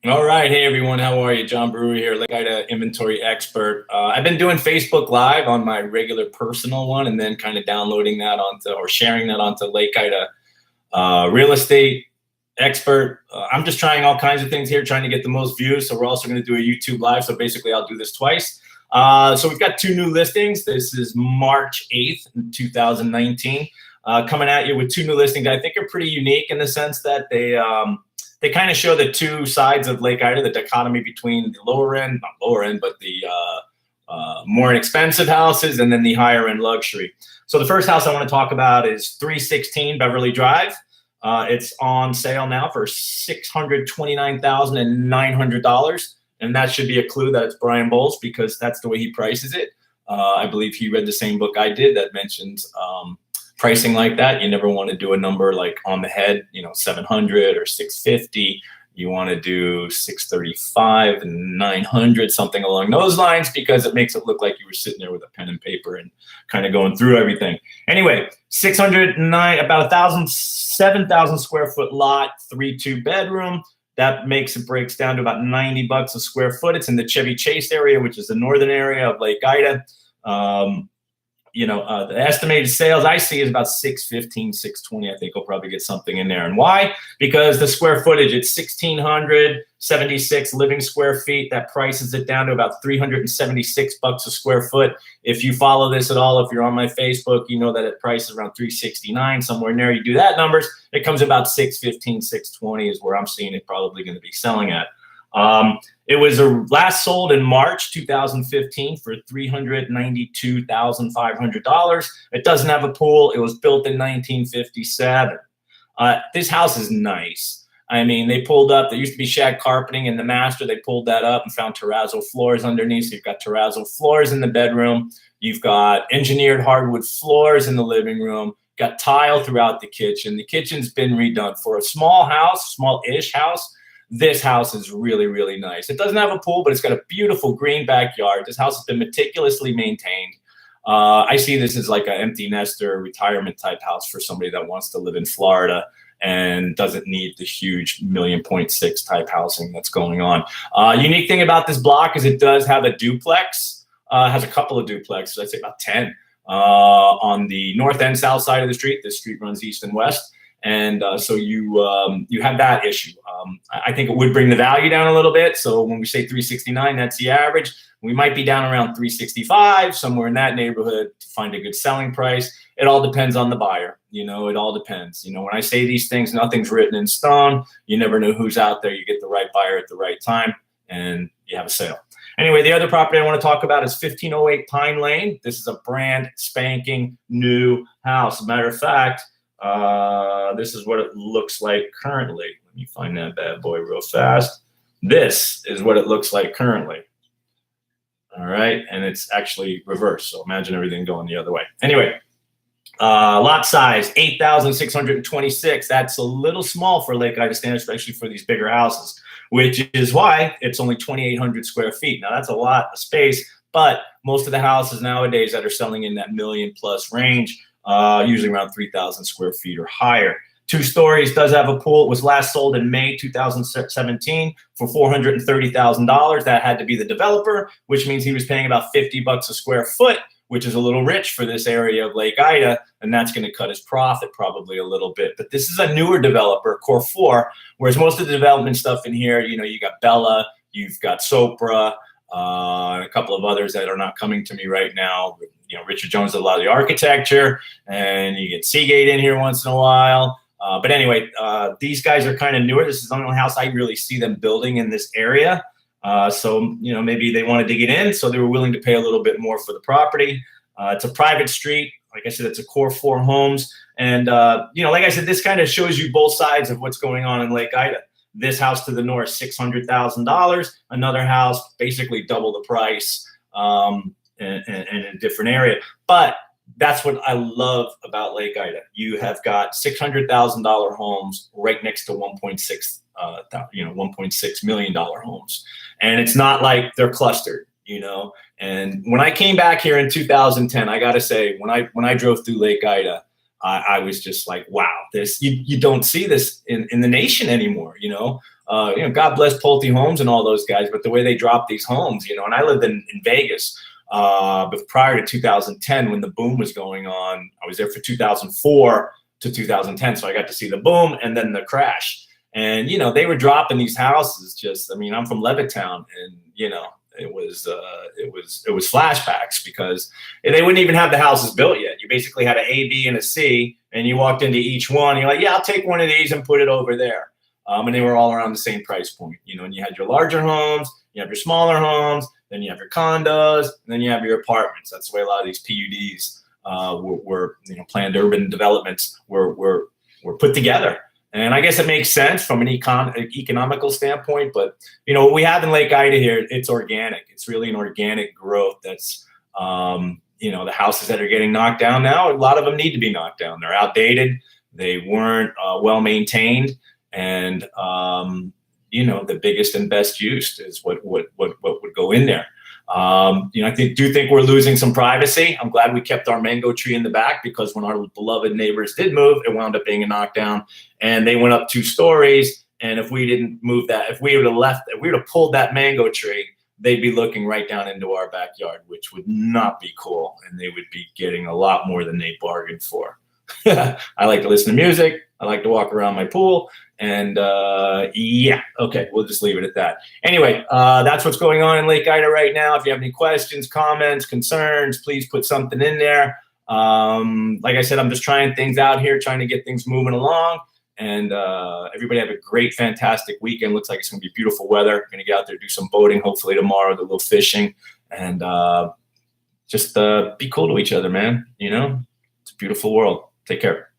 All right. Hey, everyone. How are you? John Brewer here, Lake Ida inventory expert. I've been doing Facebook Live on my regular personal one and then kind of downloading that onto or sharing that onto Lake Ida real estate expert. I'm just trying all kinds of things here, trying to get the most views. So we're also going to do a YouTube Live. So basically, I'll do this twice. So we've got two new listings. This is March 8th, 2019. Coming at you with two new listings I think are pretty unique in the sense that they kind of show the two sides of Lake Ida, the dichotomy between the lower end, not lower end, but the more expensive houses and then the higher end luxury. So the first house I want to talk about is 316 Beverly Drive. It's on sale now for $629,900. And that should be a clue that it's Brian Bowles because that's the way he prices it. I believe he read the same book I did that mentions pricing like that. You never want to do a number like on the head, 700 or 650. You want to do 635 and 900, something along those lines, because it makes it look like you were sitting there with a pen and paper and kind of going through everything. Anyway, 609, about 7,000 square foot lot, 3-2 bedroom. That breaks down to about $90 a square foot. It's in the Chevy Chase area, which is the northern area of Lake Ida. The estimated sales I see is about 615, 620. I think we'll probably get something in there. And why? Because the square footage, it's 1,676 living square feet. That prices it down to about $376 a square foot. If you follow this at all, if you're on my Facebook, you know that it prices around 369, somewhere in there. You do that numbers, it comes about 615, 620 is where I'm seeing it probably going to be selling at. It was last sold in March 2015 for $392,500. It doesn't have a pool. It was built in 1957. This house is nice. I mean, they pulled up. There used to be shag carpeting in the master. They pulled that up and found terrazzo floors underneath. So you've got terrazzo floors in the bedroom. You've got engineered hardwood floors in the living room. Got tile throughout the kitchen. The kitchen's been redone. For a small house, small-ish house, this house is really, really nice. It doesn't have a pool, but it's got a beautiful green backyard. This house has been meticulously maintained. I see this as like an empty nester retirement type house for somebody that wants to live in Florida and doesn't need the huge 1.6 million type housing that's going on. Unique thing about this block is it does have a duplex. Has a couple of duplexes, I'd say about 10, on the north and south side of the street. This street runs east and west. And so you have that issue. I think it would bring the value down a little bit. So when we say 369, that's the average. We might be down around 365, somewhere in that neighborhood to find a good selling price. It all depends on the buyer. It all depends. When I say these things, nothing's written in stone. You never know who's out there. You get the right buyer at the right time and you have a sale. Anyway, the other property I want to talk about is 1508 Pine Lane. This is a brand spanking new house. As a matter of fact, this is what it looks like currently. Let me find that bad boy real fast. This is what it looks like currently. All right. And it's actually reversed. So imagine everything going the other way. Anyway, lot size, 8,626. That's a little small for Lake Ida standards, especially for these bigger houses, which is why it's only 2,800 square feet. Now, that's a lot of space, but most of the houses nowadays that are selling in that $1 million+ range, usually around 3,000 square feet or higher. 2 stories, does have a pool. It was last sold in May 2017 for $430,000. That had to be the developer, which means he was paying about $50 a square foot, which is a little rich for this area of Lake Ida, and that's going to cut his profit probably a little bit. But this is a newer developer, Core 4, whereas most of the development stuff in here, you got Bella, you've got Sopra, and a couple of others that are not coming to me right now. Richard Jones did a lot of the architecture, and you get Seagate in here once in a while. But anyway, these guys are kind of newer. This is the only house I really see them building in this area. So maybe they wanted to get in, so they were willing to pay a little bit more for the property. It's a private street. Like I said, it's a Core 4 homes. And, like I said, this kind of shows you both sides of what's going on in Lake Ida. This house to the north, $600,000. Another house, basically double the price. In a different area. But that's what I love about Lake Ida. You have got $600,000 homes right next to $1.6 million homes. And it's not like they're clustered, And when I came back here in 2010, I got to say, when I drove through Lake Ida, I was just like, wow, this you don't see this in the nation anymore, you know. God bless Pulte Homes and all those guys, but the way they dropped these homes, you know, and I lived in Vegas, but prior to 2010 when the boom was going on. I was there for 2004 to 2010, so I got to see the boom and then the crash. And you know, they were dropping these houses. Just, I mean, I'm from Levittown, and you know, it was flashbacks because they wouldn't even have the houses built yet. You basically had an A, B, and a C, and you walked into each one. You're like, yeah, I'll take one of these and put it over there. And they were all around the same price point, you know. And you had your larger homes, you have your smaller homes, then you have your condos, and then you have your apartments. That's the way a lot of these PUDs were you know, planned urban developments were put together. And I guess it makes sense from an economical standpoint, but you know, what we have in Lake Ida here, it's organic. It's really an organic growth. That's you know, the houses that are getting knocked down now, a lot of them need to be knocked down. They're outdated. They weren't well maintained, and you know, the biggest and best use is what would go in there. You know, I do think we're losing some privacy. I'm glad we kept our mango tree in the back, because when our beloved neighbors did move, it wound up being a knockdown, and they went up 2 stories. And if we didn't move that, if we would have pulled that mango tree, they'd be looking right down into our backyard, which would not be cool. And they would be getting a lot more than they bargained for. I like to listen to music. I like to walk around my pool. And yeah, okay, we'll just leave it at that. Anyway, that's what's going on in Lake Ida right now. If you have any questions, comments, concerns, please put something in there. Like I said, I'm just trying things out here, trying to get things moving along. And everybody have a great, fantastic weekend. Looks like it's going to be beautiful weather. Going to get out there, do some boating, hopefully tomorrow, do a little fishing. And just be cool to each other, man. You know, it's a beautiful world. Take care.